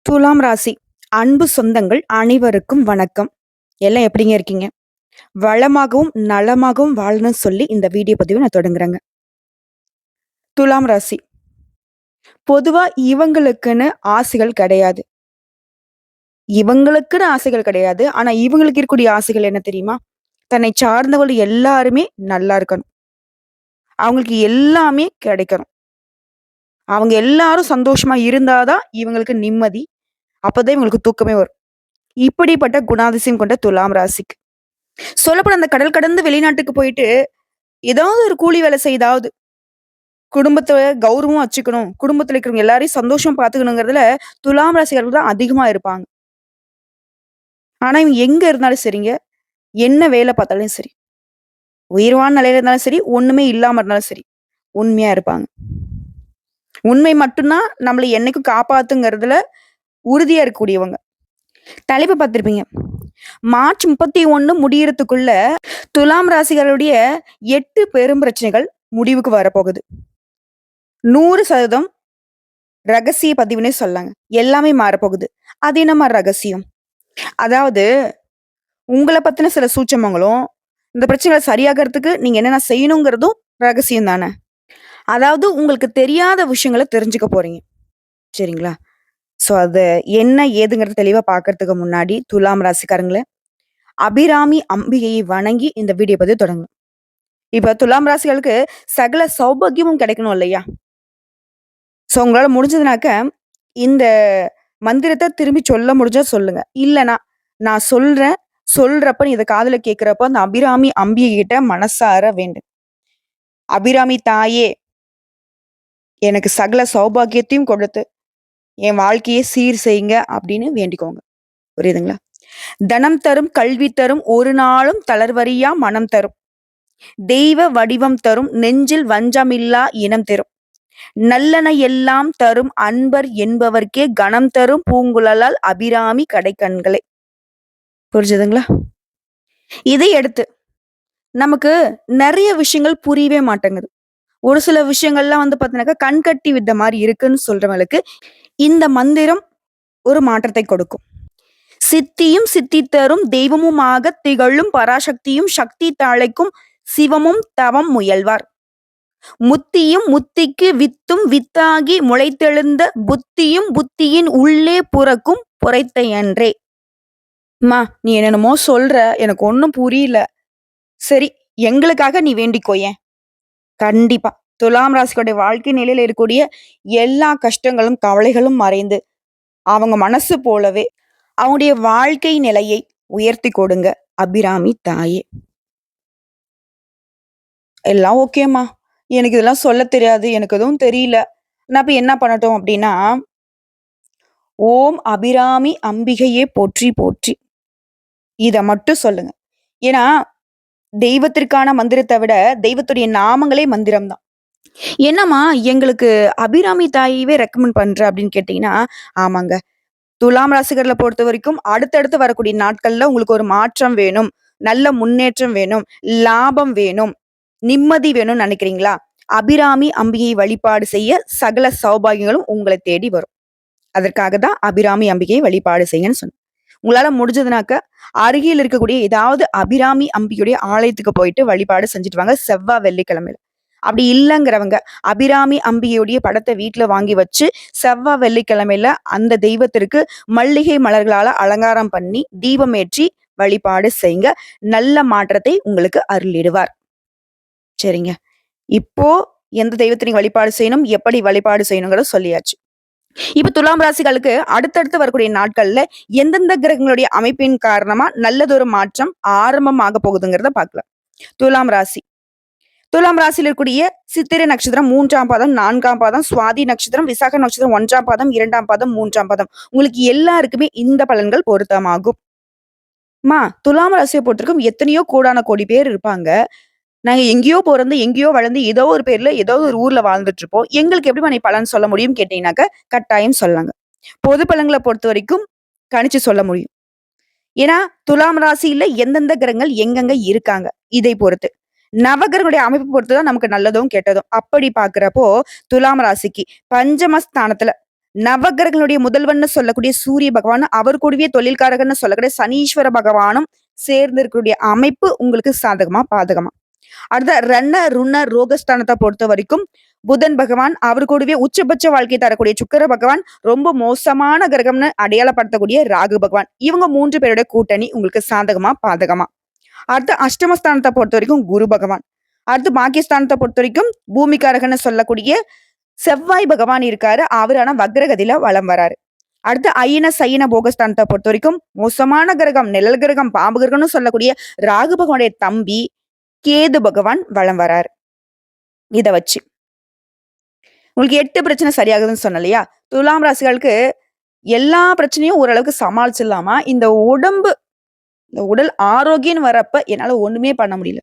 துலாம் ராசி. அன்பு சொந்தங்கள் அனைவருக்கும் வணக்கம். எல்லாம் எப்படிங்க இருக்கீங்க? வளமாகவும், நலமாகவும் வாழணும்னு சொல்லி இந்த வீடியோ பதிவ நான் தொடங்குறேங்க. துலாம் ராசி. பொதுவா இவங்களுக்குன்னு ஆசைகள் கிடையாது. இவங்களுக்குன்னு ஆசைகள் கிடையாது. ஆனா இவங்களுக்கு இருக்கக்கூடிய ஆசைகள் என்ன தெரியுமா? தன்னை சார்ந்தவர்கள் எல்லாருமே நல்லா இருக்கணும். அவங்களுக்கு எல்லாமே கிடைக்கணும். அவங்க எல்லாரும் சந்தோஷமா இருந்தா தான் இவங்களுக்கு நிம்மதி. அப்பதான் இவங்களுக்கு தூக்கமே வரும். இப்படிப்பட்ட குணாதிசயம் கொண்ட துலாம் ராசிக்கு. சொல்லப்போனா அந்த கடல் கடந்து வெளிநாட்டுக்கு போயிட்டு, ஏதாவது ஒரு கூலி வேலை செய்தாவது, குடும்பத்த கௌரவமா வச்சுக்கணும். குடும்பத்துல இருக்கிறவங்க எல்லாரையும் சந்தோஷமா பார்த்துக்கணுங்கிறதுல துலாம் ராசிக்காரர்கள் தான் அதிகமா இருப்பாங்க. ஆனா இவங்க எங்க இருந்தாலும் சரிங்க, என்ன வேலை பார்த்தாலும் சரி, உயர்வான நிலையில இருந்தாலும் சரி, ஒண்ணுமே இல்லாம இருந்தாலும் சரி, உண்மையா இருப்பாங்க. உண்மை மட்டும் தான் நம்மள என்னைக்கும் காப்பாத்துங்கிறதுல உறுதியா இருக்கக்கூடியவங்க. தலைப்பு பார்த்திருப்பீங்க. மார்ச் 31 முடியறதுக்குள்ள துலாம் ராசிகளுடைய 8 பெரும் பிரச்சனைகள் முடிவுக்கு வரப்போகுது. 100% ரகசிய பதிவுன்னே சொல்லலாங்க. எல்லாமே மாறப்போகுது. அது என்ன மாரி ரகசியம்? அதாவது உங்கள பத்தின சில சூட்சமங்களும், இந்த பிரச்சனைகள சரியாகறதுக்கு நீங்க என்னென்ன செய்யணுங்கிறதும் ரகசியம் தானே. அதாவது உங்களுக்கு தெரியாத விஷயங்கள தெரிஞ்சுக்க போறீங்க. சரிங்களா? ஸோ அது என்ன ஏதுங்கிறத தெளிவா பார்க்கறதுக்கு முன்னாடி, துலாம் ராசிக்காரங்களே, அபிராமி அம்பிகையை வணங்கி இந்த வீடியோ பதிவு தொடங்கணும். இப்ப துலாம் ராசிகளுக்கு சகல சௌபாக்கியமும் கிடைக்கணும் இல்லையா? ஸோ உங்களால முடிஞ்சதுனாக்க, இந்த மந்திரத்த திரும்பி சொல்ல முடிஞ்சா சொல்லுங்க. இல்லன்னா, நான் சொல்றேன். சொல்றப்ப நீ இத காதுல கேட்கிறப்ப, அந்த அபிராமி அம்பிகை கிட்ட மனசார வேண்டுங்க. அபிராமி தாயே! எனக்கு சகல சௌபாக்கியத்தையும் கொடுத்து, என் வாழ்க்கைய சீர் செய்யுங்க அப்படின்னு வேண்டிக்கோங்க. புரியுதுங்களா? தனம் தரும், கல்வி தரும், ஒரு நாளும் தளர்வறியா மனம் தரும். தெய்வ வடிவம் தரும், நெஞ்சில் வஞ்சமில்லா இனம் தரும். நல்லன எல்லாம் தரும் அன்பர் என்பவர்க்கே கணம் தரும் பூங்குழலால் அபிராமி கடைக்கண்களே. புரிஞ்சுதுங்களா? இதை எடுத்து நமக்கு நெறைய விஷயங்கள் புரியவே மாட்டேங்குது. ஒரு சில விஷயங்கள்லாம் வந்து பார்த்தீங்கன்னாக்கா, கண்கட்டி வித்த மாரி இருக்குன்னு சொல்றவங்களுக்கு, இந்த மந்திரம் ஒரு மாற்றத்தை கொடுக்கும். சித்தியும் சித்தி தரும் தெய்வமுமாகத் திகழும் பராசக்தியும் சக்தி தாளைக்கும் சிவமும் தவம் முயல்வார். முத்தியும் முத்திக்கு வித்தும் வித்தாகி முளைத்தெழுந்த புத்தியும் புத்தியின் உள்ளே புறக்கும் புரைத்தையன்றே. அம்மா, நீ என்னென்னமோ சொல்ற, எனக்கு ஒண்ணும் புரியல. சரி, எங்களுக்காக நீ வேண்டிக்கோயேன். கண்டிப்பா. துலாம் ராசியோட வாழ்க்கை நிலையில இருக்கக்கூடிய எல்லா கஷ்டங்களும், கவலைகளும் மறைந்து, அவங்க மனசு போலவே அவங்களுடைய வாழ்க்கை நிலையை உயர்த்தி கொடுங்க அபிராமி தாயே. எல்லாம் ஓகேம்மா. எனக்கு இதெல்லாம் சொல்லத் தெரியாது. எனக்கு எதுவும் தெரியல. நான் இப்ப என்ன பண்ணட்டும் அப்டின்னா, ஓம் அபிராமி அம்பிகையே போற்றி போற்றி. இத மட்டும் சொல்லுங்க. ஏன்னா, தெய்வத்திற்கான மந்திரத்த விட, தெய்வத்துடைய நாமங்களே மந்திரம் தான். என்னம்மா எங்களுக்கு அபிராமி தாயவே ரெக்கமெண்ட் பண்ற அப்படின்னு கேட்டீங்கன்னா, ஆமாங்க. துலாம் ராசிகர்கள பொறுத்தவரைக்கும் அடுத்தடுத்து வரக்கூடிய நாட்கள்ல உங்களுக்கு ஒரு மாற்றம் வேணும், நல்ல முன்னேற்றம் வேணும், லாபம் வேணும், நிம்மதி வேணும்னு நினைக்கிறீங்களா? அபிராமி அம்பிகையை வழிபாடு செய்ய சகல சௌபாகியங்களும் உங்கள தேடி வரும். அதற்காக தான் அபிராமி அம்பிகையை வழிபாடு செய்யுங்கன்னு சொன்னேன். உங்களால முடிஞ்சதுனாக்க, அருகில் இருக்கக்கூடிய ஏதாவது அபிராமி அம்பிகையுடைய ஆலயத்துக்கு போயிட்டு வழிபாடு செஞ்சுட்டு வாங்க வெள்ளிக்கிழமையில. அப்படி இல்லங்கிறவங்க, அபிராமி அம்பிகையுடைய படத்த வீட்ல வாங்கி வச்சு, வெள்ளிக்கிழமையில அந்த தெய்வத்திற்கு மல்லிகை மலர்களால அலங்காரம் பண்ணி, தீபம் ஏற்றி வழிபாடு செய்யுங்க. நல்ல மாற்றத்தை உங்களுக்கு அருளிடுவார். சரிங்க. இப்போ எந்த தெய்வத்த நீங்க வழிபாடு செய்யணும், எப்படி வழிபாடு செய்யணுங்கிறத சொல்லியாச்சு. இப்ப துலாம் ராசிகளுக்கு அடுத்தடுத்து வரக்கூடிய நாட்கள்ல எந்தெந்த கிரகங்களுடைய அமைப்பின் காரணமா நல்லதொரு மாற்றம் ஆரம்பமாக போகுதுங்கிறத பார்க்கலாம். துலாம் ராசி. துலாம் ராசியில் இருக்கக்கூடிய சித்திரை நட்சத்திரம் 3ஆம் பாதம், 4ஆம் பாதம், சுவாதி நட்சத்திரம், விசாக நட்சத்திரம் 1ஆம் பாதம், 2ஆம் பாதம், 3ஆம் பாதம். உங்களுக்கு எல்லாருக்குமே இந்த பலன்கள் பொருத்தமாகும். துலாம் ராசியை பொறுத்தவரைக்கும் எத்தனையோ கோடான கோடி பேர் இருப்பாங்க. நாங்க எங்கேயோ பொறந்து, எங்கேயோ வளர்ந்து, ஏதோ ஒரு பேர்ல, ஏதோ ஒரு ஊர்ல வாழ்ந்துட்டு இருப்போம். எங்களுக்கு எப்படிம்மா நீ பலன் சொல்ல முடியும்னு கேட்டீங்கன்னாக்க, கட்டாயம் சொல்லலாங்க. பொது பலன்கள பொறுத்தவரைக்கும் கணிச்சு சொல்ல முடியும். ஏன்னா, துலாம் ராசியில எந்தெந்த கிரகங்கள் எங்கெங்க இருக்காங்க, இதை பொறுத்து. நவகிரகங்களுடைய அமைப்பு பொறுத்து தான் நமக்கு நல்லதும், கெட்டதும். அப்படி பார்க்கிறப்போ, துலாம் ராசிக்கு பஞ்சமஸ்தானத்துல நவகிரகங்களுடைய முதல்வன்னு சொல்லக்கூடிய சூரிய பகவான், அவர் கூடவே தொழில்காரகன்னு சொல்லக்கூடிய சனீஸ்வர பகவானும் சேர்ந்து இருக்கக்கூடிய அமைப்பு உங்களுக்கு சாதகமா, பாதகமா? அடுத்த ரண, ருண, ரோகஸ்தானத்த பொறுத்தவரைக்கும் புதன் பகவான், அவர் கூடவே உச்சபட்ச வாழ்க்கை தரக்கூடிய சுக்கிர பகவான், ரொம்ப மோசமான கிரகம்னு அடையாளப்படுத்தக்கூடிய ராகு பகவான். இவங்க 3 பேரோட கூட்டணி உங்களுக்கு சாதகமா, பாதகமா? அடுத்து அஷ்டமஸ்தானத்த பொறுத்தவரைக்கும் குரு பகவான். அடுத்து பாக்கியஸ்தானத்த பொறுத்தவரைக்கும் பூமிகாரகன்னு சொல்லக்கூடிய செவ்வாய் பகவான் இருக்காரு. அவரு ஆனா வக்ரகதியில வலம் வராரு. அடுத்து அயன, சயன, போகஸ்தானத்த பொறுத்தவரைக்கும் மோசமான கிரகம், நிழல் கிரகம், பாம்பு கிரகம்னு சொல்லக்கூடிய ராகு பகவானுடைய தம்பி கேது பகவான் வலம் வராரு. இத வச்சு உங்களுக்கு 8 பிரச்சனை சரியாகுதுன்னு சொன்னேன் இல்லையா? துலாம் ராசிகளுக்கு எல்லா பிரச்சனையும் ஓரளவுக்கு சமாளிச்சிடலாமா? இந்த உடல் ஆரோக்கியம்னு வரப்ப என்னால ஒண்ணுமே பண்ண முடியல.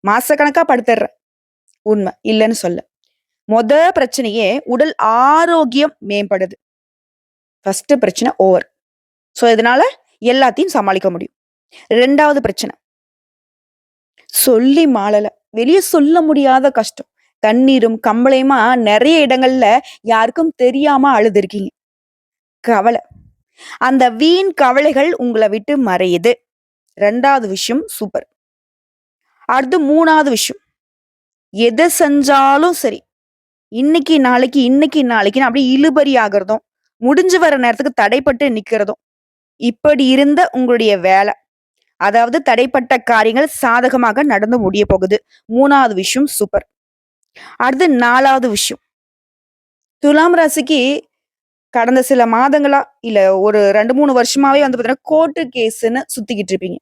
மாசக்கணக்கா படுத்துடுறேன். உண்மை. இல்லன்னு சொல்ல. மொத பிரச்சனையே உடல் ஆரோக்கியம் மேம்படுது. ஃபர்ஸ்ட் பிரச்சனை ஓவர். சோ இதனால எல்லாத்தையும் சமாளிக்க முடியும். 2வது பிரச்சனை. சொல்லி மாளல. வெளிய சொல்ல முடியாத கஷ்டம். கண்ணீரும், கம்பளையுமா நெறைய இடங்கள்ல யாருக்கும் தெரியாம அழுதுருக்கீங்க. கவலை. அந்த வீண் கவலைகள் உங்கள விட்டு மறையுது. 2வது விஷயம் சூப்பர். அடுத்து 3வது விஷயம். எத செஞ்சாலும் சரி. இன்னைக்கு நாளைக்குன்னு அப்படியே இழுபறி ஆகுறதும், முடிஞ்சு வர நேரத்துக்கு தடைப்பட்டு நிக்கிறதும். இப்படி இருந்த உங்களுடைய வேலை, அதாவது தடைப்பட்ட காரியங்கள் சாதகமாக நடந்து முடிய போகுது. 3வது விஷயம் சூப்பர். அடுத்து 4வது விஷயம். துலாம் ராசிக்கு கடந்த சில மாதங்களா, இல்ல ஒரு 2, 3 வருஷமாவே வந்து பார்த்தீங்கன்னா, கோர்ட்டு கேஸ்ன்னு சுத்திக்கிட்டு இருப்பீங்க.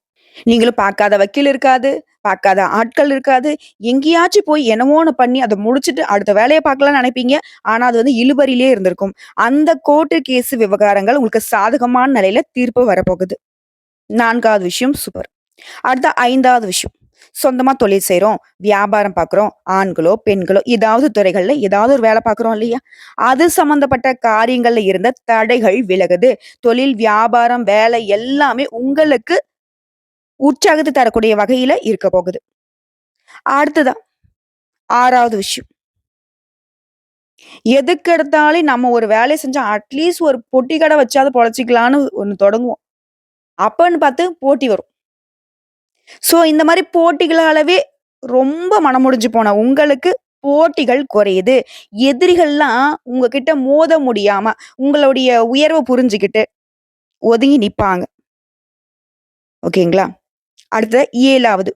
நீங்களும் பார்க்காத வக்கீல் இருக்காது, பார்க்காத ஆட்கள் இருக்காது. எங்கேயாச்சும் போய் என்னமோ ஒண்ணு பண்ணி அத முடிச்சுட்டு அடுத்த வேலைய பார்க்கலாம்னு நினைப்பீங்க. ஆனா அது வந்து இழுபறியிலே இருந்திருக்கும். அந்த கோர்ட்டு கேஸ் விவகாரங்கள் உங்களுக்கு சாதகமான நிலையில தீர்ப்பு வரப்போகுது. 4வது விஷயம் சூப்பர். அடுத்த 5வது விஷயம். சொந்தமா தொழில் செய்றோம், வியாபாரம் பார்க்குறோம். ஆண்களோ, பெண்களோ ஏதாவது துறைகள்ல ஏதாவது ஒரு வேலை பார்க்குறோம் இல்லையா? அது சம்பந்தப்பட்ட காரியங்கள்ல இருந்த தடைகள் விலகுது. தொழில், வியாபாரம், வேலை எல்லாமே உங்களுக்கு உற்சாகத்தை தரக்கூடிய வகையில இருக்க போகுது. அடுத்ததா 6வது விஷயம். எதுக்கெடுத்தாலும் நம்ம ஒரு வேலைய செஞ்சா அட்லீஸ்ட் ஒரு பொட்டி கடை வச்சாவது பொழச்சுக்கலான்னு ஒண்ணு தொடங்குவோம். அப்பன்னு பார்த்து போட்டி வரும். சோ இந்த மாரி போட்டிகளாலவே ரொம்ப மனமுடிஞ்சு போன உங்களுக்கு போட்டிகள் குறையுது. எதிரிகள்லாம் உங்ககிட்ட மோத முடியாம, உங்களுடைய உயர்வ புரிஞ்சுகிட்டு ஒதுங்கி நிப்பாங்க. ஓகேங்களா? அடுத்தது 7வது.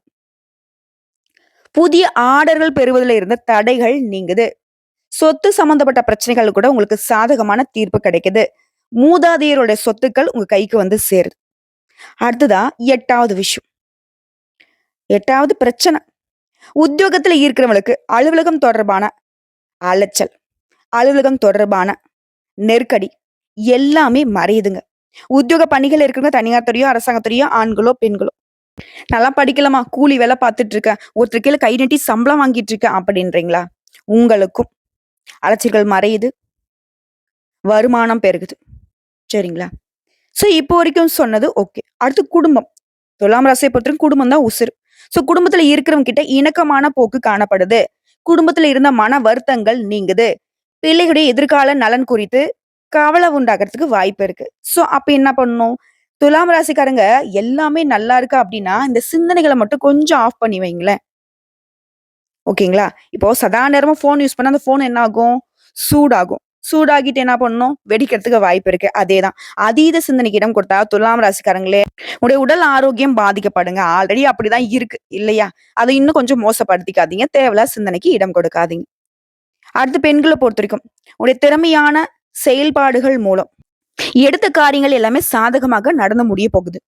புதிய ஆர்டர்கள் பெறுவதில இருந்த தடைகள் நீங்குது. சொத்து சம்பந்தப்பட்ட பிரச்சனைகள் கூட உங்களுக்கு சாதகமான தீர்ப்பு கிடைக்குது. மூதாதையருடைய சொத்துக்கள் உங்க கைக்கு வந்து சேருது. அடுத்ததா 8வது விஷயம். 8வது பிரச்சனை. உத்தியோகத்துல இருக்கிறவங்களுக்கு அலுவலகம் தொடர்பான அலைச்சல், அலுவலகம் தொடர்பான நெருக்கடி எல்லாமே மறையுதுங்க. உத்தியோக பணிகள் இருக்கிறவங்க தனியார் துறையோ, அரசாங்க துறையோ, ஆண்களோ, பெண்களோ. நல்லா படிக்கலாமா? கூலி வேலை பார்த்துட்டு இருக்கேன். ஒருத்தர் கீழ கை நீட்டி சம்பளம் வாங்கிட்டு இருக்கேன் அப்படின்றீங்களா? உங்களுக்கும் அலைச்சல்கள் மறையுது. வருமானம் பெருகுது. சரிங்களா? சோ இப்போ வரைக்கும் சொன்னது ஓகே. அடுத்து குடும்பம். துலாம் ராசியை பொறுத்தவரைக்கும் குடும்பம் தான் உசுரு. சோ குடும்பத்துல இருக்கிறவங்க கிட்ட இணக்கமான போக்கு காணப்படுது. குடும்பத்துல இருந்த மன வருத்தங்கள் நீங்குது. பிள்ளைகளுடைய எதிர்கால நலன் குறித்து கவலை உண்டாகிறதுக்கு வாய்ப்பு இருக்கு. சோ அப்ப என்ன பண்ணணும்? துலாம் ராசிக்காரங்க எல்லாமே நல்லா இருக்கு அப்படின்னா, இந்த சிந்தனைகள மட்டும் கொஞ்சம் ஆஃப் பண்ணி வைங்களேன். ஓகேங்களா? இப்போ சதா நேரமும் ஃபோன் யூஸ் பண்ணா அந்த ஃபோன் என்ன ஆகும்? சூடாகும். சூடாகிட்டு என்ன பண்ணணும்? வெடிக்கிறதுக்கு வாய்ப்பு இருக்கு. அதேதான். அதீத சிந்தனைக்கு இடம் கொடுத்தா துலாம் ராசிக்காரங்களே, உங்களுடைய உடல் ஆரோக்கியம் பாதிக்கப்படுங்க. ஆல்ரெடி அப்படிதான் இருக்கு. இல்லையா? அத இன்னும் கொஞ்சம் மோசப்படுத்திக்காதீங்க. தேவையில்லாத சிந்தனைக்கு இடம் கொடுக்காதீங்க. அடுத்து பெண்கள பொறுத்தவரைக்கும், உங்களுடைய திறமையான செயல்பாடுகள் மூலம் எடுத்த காரியங்கள் எல்லாமே சாதகமாக நடந்து முடிய போகுது.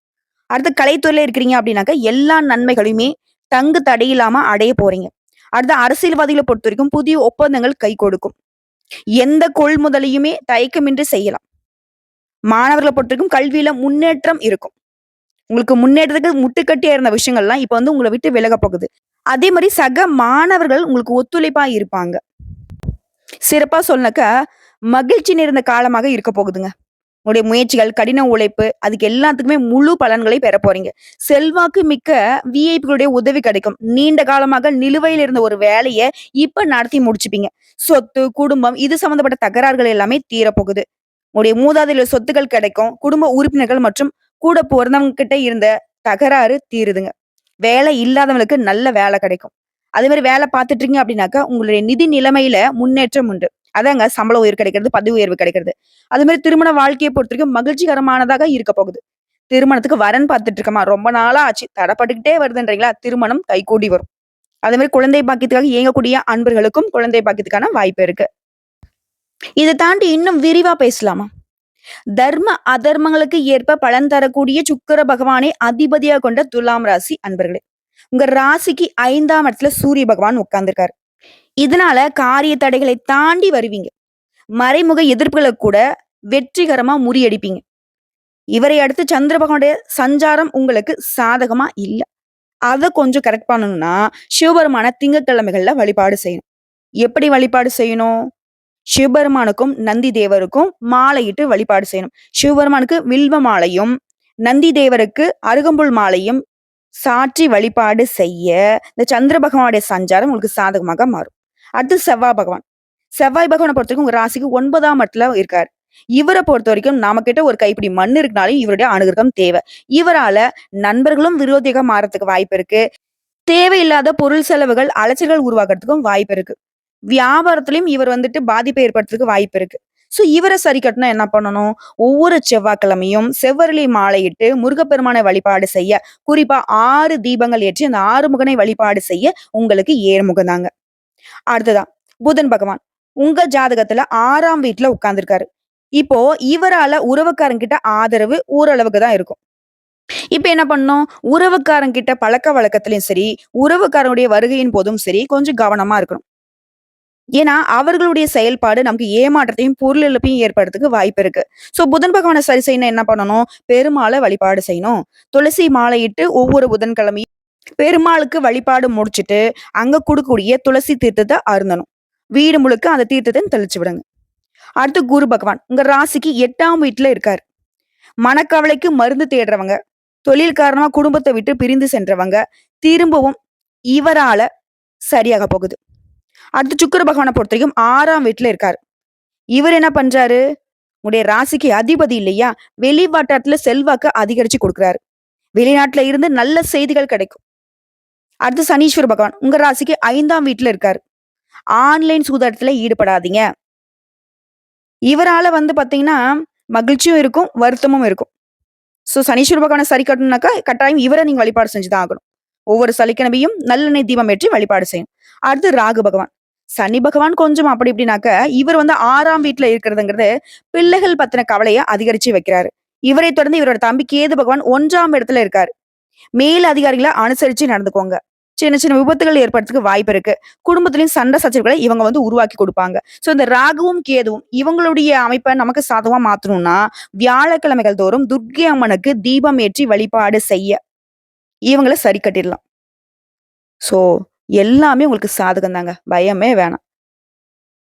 அடுத்து கலைத்துறையில இருக்கிறீங்க அப்படின்னாக்க எல்லா நன்மைகளையுமே தங்கு தடையில்லாம அடைய போறீங்க. அடுத்து அரசியல்வாதிகளை பொறுத்தவரைக்கும் புதிய ஒப்பந்தங்கள் கை கொடுக்கும். எந்த கொள்முதலையுமே தயக்கமின்றி செய்யலாம். மாணவர்களை பொறுத்தவரைக்கும் கல்வியில முன்னேற்றம் இருக்கும். உங்களுக்கு முன்னேற்றத்துக்கு முட்டுக்கட்டியா இருந்த விஷயங்கள்லாம் இப்ப வந்து உங்களை விட்டு விலக போகுது. அதே மாதிரி சக மாணவர்கள் உங்களுக்கு ஒத்துழைப்பா இருப்பாங்க. சிறப்பா சொன்னக்க மகிழ்ச்சி நிறைந்த காலமாக இருக்க போகுதுங்க. உங்களுடைய முயற்சிகள், கடின உழைப்பு அதுக்கு எல்லாத்துக்குமே முழு பலன்களை பெறப் போறீங்க. செல்வாக்கு மிக்க விஐபிகளுடைய உதவி கிடைக்கும். நீண்ட காலமாக நிலுவையில் இருந்த ஒரு வேலைய இப்ப நடத்தி முடிச்சுப்பீங்க. சொத்து, குடும்பம் இது சம்மந்தப்பட்ட தகராறுகள் எல்லாமே தீரப்போகுது. உங்களுடைய மூதாதையர் சொத்துக்கள் கிடைக்கும். குடும்ப உறுப்பினர்கள் மற்றும் கூட பொறந்தவங்க கிட்ட இருந்த தகராறு தீருதுங்க. வேலை இல்லாதவங்களுக்கு நல்ல வேலை கிடைக்கும். அதே மாரி வேலை பார்த்துட்டு இருக்கீங்க அப்படின்னாக்கா, உங்களுடைய நிதி நிலைமையில முன்னேற்றம் உண்டு. அதாங்க சம்பள உயர்வு கிடைக்கிறது, பதவி உயர்வு கிடைக்கிறது. அது மாரி திருமண வாழ்க்கைய பொறுத்தவரைக்கும் மகிழ்ச்சிகரமானதாக இருக்க போகுது. திருமணத்துக்கு வரன் பார்த்துட்டு இருக்கமா, ரொம்ப நாளா ஆச்சு. தடப்பட்டுக்கிட்டே வருதுன்றீங்களா? திருமணம் கைகூடி வரும். அதே மாரி குழந்தை பாக்கியத்துக்காக ஏங்கக்கூடிய அன்பர்களுக்கும் குழந்தை பாக்கியத்துக்கான வாய்ப்பு இருக்கு. இத தாண்டி இன்னும் விரிவா பேசலாமா? தர்ம, அதர்மங்களுக்கு ஏற்ப பலன் தரக்கூடிய சுக்கிர பகவானை அதிபதியா கொண்ட துலாம் ராசி அன்பர்களே. உங்க ராசிக்கு 5ஆம் இடத்துல சூரிய பகவான் உட்கார்ந்திருக்காரு. இதனால காரிய தடைகளை தாண்டி வருவீங்க. மறைமுக எதிர்ப்புகள கூட வெற்றிகரமா முறியடிப்பீங்க. இவரை அடுத்து சந்திர பகவானுடைய சஞ்சாரம் உங்களுக்கு சாதகமா இல்ல. அத கொஞ்சம் கரெக்ட் பண்ணணும்னா, சிவபெருமான திங்கட்கிழமைகள்ல வழிபாடு செய்யணும். எப்படி வழிபாடு செய்யணும்? சிவபெருமானுக்கும், நந்தி தேவருக்கும் மாலையிட்டு வழிபாடு செய்யணும். சிவபெருமானுக்கு வில்வ மாலையும், நந்தி தேவருக்கு அருகம்புல் மாலையும் சாற்றி வழிபாடு செய்ய, இந்த சந்திர பகவானுடைய சஞ்சாரம் உங்களுக்கு சாதகமாக மாறும். அடுத்து செவ்வாய் பகவான். செவ்வாய் பகவான பொறுத்தவரைக்கும் உங்க ராசிக்கு 9ஆம் இடத்துல இருக்காரு. இவர பொறுத்தவரைக்கும் நம்மகிட்ட ஒரு கைப்பிடி மண் இருக்குனாலும் இவருடைய அனுகிரகம் தேவை. இவரால நண்பர்களும் விரோதியா மாறதுக்கு வாய்ப்பு இருக்கு. தேவையில்லாத பொருள் செலவுகள், அலைச்சல்கள் உருவாக்குறதுக்கும் வாய்ப்பு இருக்கு. வியாபாரத்திலயும் இவர் வந்துட்டு பாதிப்பை ஏற்படுத்துறதுக்கு வாய்ப்பு இருக்கு. சோ இவர சரி கட்டணும்னா என்ன பண்ணணும்? ஒவ்வொரு செவ்வாய்க்கிழமையும் செவ்வரளி மாலையிட்டு முருகப்பெருமானை வழிபாடு செய்ய, குறிப்பா 6 தீபங்கள் ஏற்றி அந்த ஆறுமுகனை வழிபாடு செய்ய உங்களுக்கு ஏறுமுகம் தாங்க. அடுத்ததா புதன் பகவான். உங்க ஜாதகத்துல 6ஆம் வீட்ல உட்கார்ந்திருக்காரு. இப்போ இவரால உறவுக்காரங்கிட்ட ஆதரவு ஓரளவுக்கு தான் இருக்கும். இப்ப என்ன பண்ணணும்? உறவுக்காரங்கிட்ட பழக்கவழக்கத்திலயும் சரி, உறவுக்காரனுடைய வருகையின் போதும் சரி, கொஞ்சம் கவனமா இருக்கணும். ஏன்னா, அவர்களுடைய செயல்பாடு நமக்கு ஏமாற்றத்தையும், பொருள் இழப்பையும் ஏற்படுறதுக்கு வாய்ப்பு இருக்கு. சோ புதன் பகவான சரி செய்யணும்னா என்ன பண்ணணும்? பெருமாள வழிபாடு செய்யணும். துளசி மாலையிட்டு ஒவ்வொரு புதன்கிழமையும் பெருமாளுக்கு வழிபாடு முடிச்சுட்டு, அங்க குடுக்கக்கூடிய துளசி தீர்த்தத்த அருந்தணும். வீடு முழுக்க அந்த தீர்த்தத்த தெளிச்சு விடுங்க. அடுத்து குரு பகவான். உங்க ராசிக்கு 8ஆம் வீட்ல இருக்காரு. மனக்கவலைக்கு மருந்து தேடுறவங்க, தொழில் காரணமா குடும்பத்த விட்டு பிரிந்து சென்றவங்க, திரும்பவும் இவரால சரியாக போகுது. அடுத்து சுக்கிர பகவான பொறுத்தவரைக்கும் 6ஆம் வீட்ல இருக்காரு. இவர் என்ன பண்றாரு? உங்களுடைய ராசிக்கு அதிபதி இல்லையா? வெளி வட்டாரத்துல செல்வாக்க அதிகரிச்சு குடுக்குறாரு. வெளிநாட்டுல இருந்து நல்ல செய்திகள் கிடைக்கும். அடுத்து சனீஸ்வர பகவான். உங்க ராசிக்கு 5ஆம் வீட்ல இருக்காரு. ஆன்லைன் சூதாட்டத்துல ஈடுபடாதீங்க. இவரால வந்து பாத்தீங்கன்னா, மகிழ்ச்சியும் இருக்கும், வருத்தமும் இருக்கும். சோ சனீஸ்வர பகவான சரி கட்டணும்னாக்கா, கட்டாயம் இவர நீங்க வழிபாடு செஞ்சு தான் ஆகணும். ஒவ்வொரு சனிக்கிழமையும் நல்லெண்ணெய் தீபம் ஏற்றி வழிபாடு செய்யணும். அடுத்து ராகு பகவான். சனி பகவான் கொஞ்சம் அப்படி இப்படினாக்க, இவர் வந்து 6ஆம் வீட்ல இருக்கிறதுங்கிறது, பிள்ளைகள் பத்தின கவலைய அதிகரிச்சு வைக்கிறாரு. இவரை தொடர்ந்து இவரோட தம்பி கேது பகவான் 1ஆம் இடத்துல இருக்காரு. மேல் அதிகாரிகள அனுசரிச்சு நடந்துக்கோங்க. சின்ன சின்ன விபத்துகள் ஏற்படுறதுக்கு வாய்ப்பு இருக்கு. குடும்பத்திலயும் சண்டை சச்சரவுகளை இவங்க வந்து உருவாக்கி குடுப்பாங்க. சோ இந்த ராகுவும், கேதுவும் இவங்களுடைய அமைப்ப நமக்கு சாதகமா மாத்தணும்னா, வியாழக்கிழமைகள் தோறும் துர்க்கை அம்மனுக்கு தீபம் ஏற்றி வழிபாடு செய்ய, இவங்கள சரி கட்டிடலாம். சோ எல்லாமே உங்களுக்கு சாதகம் தாங்க. பயமே வேணாம்.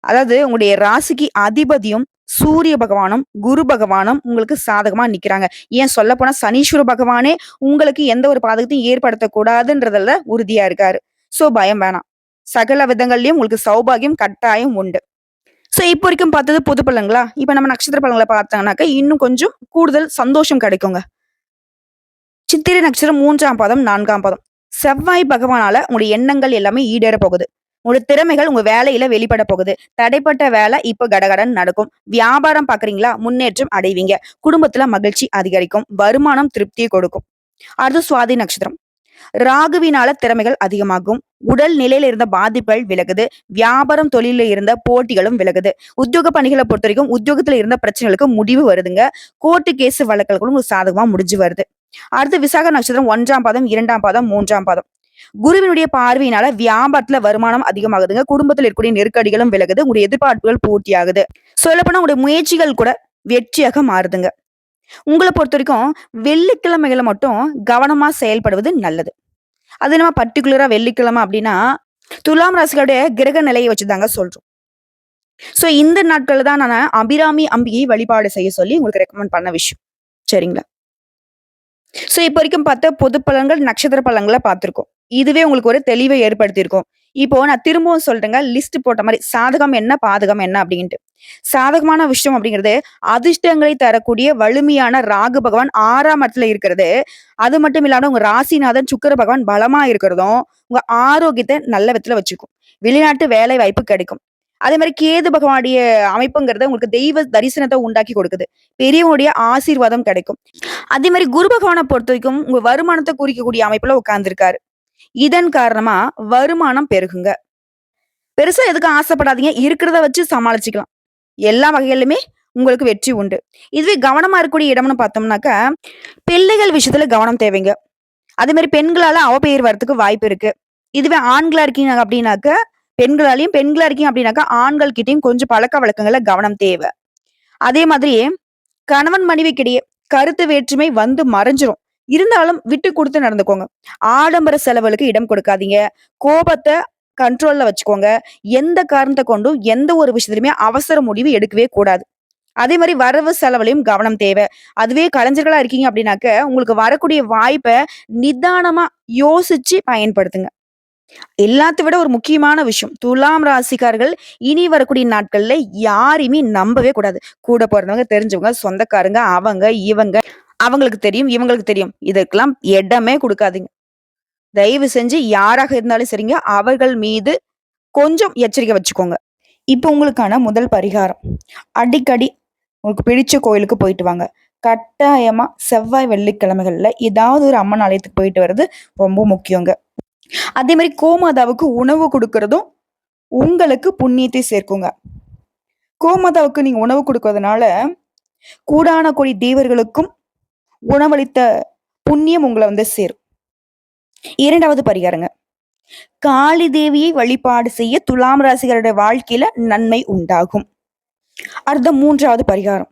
அதாவது உங்களுடைய ராசிக்கு அதிபதியும், சூரிய பகவானும், குரு பகவானும் உங்களுக்கு சாதகமா நிக்கிறாங்க. ஏன் சொல்லப்போனா சனீஸ்வர பகவானே உங்களுக்கு எந்த ஒரு பாதகத்தையும் ஏற்படுத்தக் கூடாதுன்றதுல உறுதியா இருக்காரு. சோ பயம் வேணாம். சகல விதங்கள்லயும் உங்களுக்கு சௌபாகியம் கட்டாயம் உண்டு. சோ இப்ப வரைக்கும் பார்த்தது பொது பலன்களா? இப்ப நம்ம நட்சத்திர பலன்கள பார்த்தோம்னாக்க, இன்னும் கொஞ்சம் கூடுதல் சந்தோஷம் கிடைக்குங்க. சித்திரை நட்சத்திரம் 3ஆம் பாதம், 4ஆம் பாதம். செவ்வாய் பகவானால உங்களுடைய எண்ணங்கள் எல்லாமே ஈடேற போகுது. உங்களுடைய திறமைகள் உங்க வேலையில வெளிப்பட போகுது. தடைப்பட்ட வேலை இப்ப கடகடன்னு நடக்கும். வியாபாரம் பார்க்குறீங்களா? முன்னேற்றம் அடைவீங்க. குடும்பத்துல மகிழ்ச்சி அதிகரிக்கும். வருமானம் திருப்தியை கொடுக்கும். அடுத்து சுவாதி நட்சத்திரம். ராகுவினால திறமைகள் அதிகமாகும். உடல் நிலையில இருந்த பாதிப்புகள் விலகுது. வியாபாரம், தொழில இருந்த போட்டிகளும் விலகுது. உத்தியோக பணிகளை பொறுத்தவரைக்கும் உத்தியோகத்துல இருந்த பிரச்சனைகளுக்கு முடிவு வருதுங்க. கோர்ட்டு கேஸ் வழக்குகளும் உங்களுக்கு சாதகமா முடிஞ்சு வருது. அடுத்து விசாக நட்சத்திரம் 1ஆம் பாதம், 2ஆம் பாதம், 3ஆம் பாதம். குருவினுடைய பார்வையினால வியாபாரத்துல வருமானம் அதிகமாகுதுங்க. குடும்பத்தில் இருக்கக்கூடிய நெருக்கடிகளும் விலகுது. உங்களுடைய எதிர்பார்ப்புகள் பூர்த்தியாகுது. சொல்லப்போனா உங்களுடைய முயற்சிகள் கூட வெற்றியாக மாறுதுங்க. உங்கள பொறுத்தவரைக்கும் வெள்ளிக்கிழமைகள்ல மட்டும் கவனமா செயல்படுவது நல்லது. அது நம்ம பர்ட்டிகுலரா வெள்ளிக்கிழமை அப்படின்னா, துலாம் ராசிகளுடைய கிரக நிலையை வச்சுதாங்க சொல்றோம். ஸோ இந்த நாட்கள்ல தான் நான் அபிராமி அம்பிகை வழிபாடு செய்ய சொல்லி உங்களுக்கு ரெக்கமெண்ட் பண்ண விஷயம். சரிங்களா? ஸோ இப்போ வரைக்கும் பார்த்த பொது பலன்கள், நட்சத்திர பலன்கள பார்த்திருக்கோம். இதுவே உங்களுக்கு ஒரு தெளிவை ஏற்படுத்தியிருக்கும். இப்போ நான் திரும்பவும் சொல்றேங்க, லிஸ்ட் போட்ட மாரி சாதகம் என்ன, பாதகம் என்ன அப்டின்ட்டு. சாதகமான விஷயம் அப்படிங்கிறது, அதிர்ஷ்டங்களை தரக்கூடிய வலிமையான ராகு பகவான் 6ஆம் இடத்துல இருக்கிறது. அது மட்டும் இல்லாம உங்க ராசிநாதன் சுக்கிர பகவான் பலமா இருக்கிறதும், உங்க ஆரோக்கியத்த நல்ல விதத்துல வச்சுக்கும். வெளிநாட்டு வேலை வாய்ப்பு கிடைக்கும். அதே மாரி கேது பகவானுடைய அமைப்புங்கிறது உங்களுக்கு தெய்வ தரிசனத்த உண்டாக்கி கொடுக்குது. பெரியவங்களுடைய ஆசீர்வாதம் கிடைக்கும். அதே மாரி குரு பகவான பொறுத்தவரைக்கும் உங்க வருமானத்த குறிக்கக்கூடிய அமைப்புல உட்கார்ந்திருக்காரு. இதன் காரணமா வருமானம் பெருகுங்க. பெருசா எதுக்கும் ஆசைப்படாதீங்க. இருக்கிறத வச்சு சமாளிச்சுக்கலாம். எல்லா வகையிலுமே உங்களுக்கு வெற்றி உண்டு. இதுவே கவனமா இருக்கக்கூடிய இடம்னு பார்த்தோம்னாக்கா, பிள்ளைகள் விஷயத்துல கவனம் தேவைங்க. அதே மாரி பெண்களால அவப்பெயர் வரதுக்கு வாய்ப்பு இருக்கு. இதுவே ஆண்களா இருக்கீங்க அப்படின்னாக்க, பெண்களாலயும் பெண்களா இருக்கீங்க அப்படின்னாக்கா, ஆண்கள் கிட்டயும் கொஞ்சம் பழக்கவழக்கங்கள்ல கவனம் தேவை. அதே மாதிரி கணவன் மனைவிக்கிடையே கருத்து வேற்றுமை வந்து மறைஞ்சிரும். இருந்தாலும் விட்டு குடுத்து நடந்துக்கோங்க. ஆடம்பர செலவுகளுக்கு இடம் கொடுக்காதீங்க. கோபத்த கண்ட்ரோல்ல வச்சுக்கோங்க. எந்த காரணத்த கொண்டும் எந்த ஒரு விஷயத்திலுமே அவசர முடிவு எடுக்கவே கூடாது. அதே மாரி வரவு செலவுலயும் கவனம் தேவை. அதுவே கலைஞர்களா இருக்கீங்க அப்படின்னாக்க, உங்களுக்கு வரக்கூடிய வாய்ப்ப நிதானமா யோசிச்சு பயன்படுத்துங்க. எல்லாத்த விட ஒரு முக்கியமான விஷயம். துலாம் ராசிக்காரர்கள் இனி வரக்கூடிய நாட்கள்ல யாரையுமே நம்பவே கூடாது. கூட பொறந்தவங்க, தெரிஞ்சவங்க, சொந்தக்காரங்க, அவங்க, இவங்க, அவங்களுக்கு தெரியும், இவங்களுக்கு தெரியும். இதற்கெல்லாம் இடமே குடுக்காதீங்க. தயவு செஞ்சு யாராக இருந்தாலும் சரிங்க, அவர்கள் மீது கொஞ்சம் எச்சரிக்கை வச்சுக்கோங்க. இப்போ உங்களுக்கான முதல் பரிகாரம். அடிக்கடி உங்களுக்கு பிடிச்ச கோயிலுக்கு போயிட்டு வாங்க. கட்டாயமா செவ்வாய், வெள்ளிக்கிழமைகள்ல ஏதாவது ஒரு அம்மன் ஆலயத்துக்கு போயிட்டு வர்றது ரொம்ப முக்கியங்க. அதே மாரி கோமாதாவுக்கு உணவு குடுக்குறதும் உங்களுக்கு புண்ணியத்தை சேர்க்குங்க. கோமாதாவுக்கு நீங்க உணவு குடுக்கறதுனால, கோடான கோடி தேவர்களுக்கும் உணவளித்த புண்ணியம் உங்கள வந்து சேரும். 2வது பரிகாரங்க. காளி தேவியை வழிபாடு செய்ய துலாம் ராசிகளுடைய வாழ்க்கையில நன்மை உண்டாகும். அடுத்த 3வது பரிகாரம்.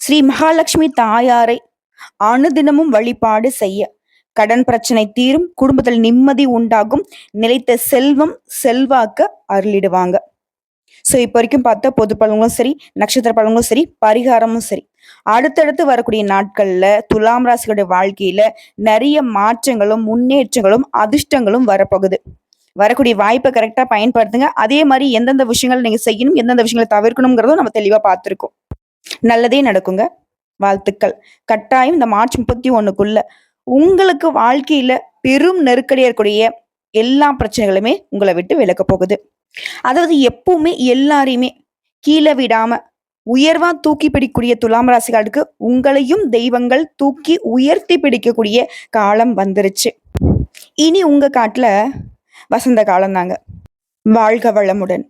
ஸ்ரீ மகாலட்சுமி தாயாரை அனுதினமும் வழிபாடு செய்ய கடன் பிரச்சனை தீரும், குடும்பத்தில் நிம்மதி உண்டாகும், நிலைத்த செல்வம் செல்வாக்க அருளிடுவாங்க. ஸோ இப்போ வரைக்கும் பார்த்த பொது பலன்களும் சரி, நட்சத்திர பலன்களும் சரி, பரிகாரமும் சரி. அடுத்தடுத்து வரக்கூடிய நாட்கள்ல துலாம் ராசிகளுடைய வாழ்க்கையில நிறைய மாற்றங்களும், முன்னேற்றங்களும், அதிர்ஷ்டங்களும் வரப்போகுது. வரக்கூடிய வாய்ப்பை கரெக்டா பயன்படுத்துங்க. அதே மாரி எந்தெந்த விஷயங்கள் நீங்க செய்யணும், எந்தெந்த விஷயங்கள தவிர்க்கணும்ங்கிறதும் நம்ம தெளிவா பார்த்திருக்கோம். நல்லதே நடக்குங்க. வாழ்த்துக்கள். கட்டாயம் இந்த மார்ச் 31க்குள்ள உங்களுக்கு வாழ்க்கையில பெரும் நெருக்கடியா இருக்கக்கூடிய எல்லா பிரச்சனைகளுமே உங்கள விட்டு விலகப் போகுது. அதாவது எப்பவுமே எல்லாரையுமே கீழ விடாம உயர்வா தூக்கி பிடிக்கக்கூடிய துலாம் ராசிகளுக்கு உங்களையும் தெய்வங்கள் தூக்கி உயர்த்தி பிடிக்கக்கூடிய காலம் வந்துருச்சு. இனி உங்க காட்டுல வசந்த காலம் தாங்க. வாழ்க வளமுடன்.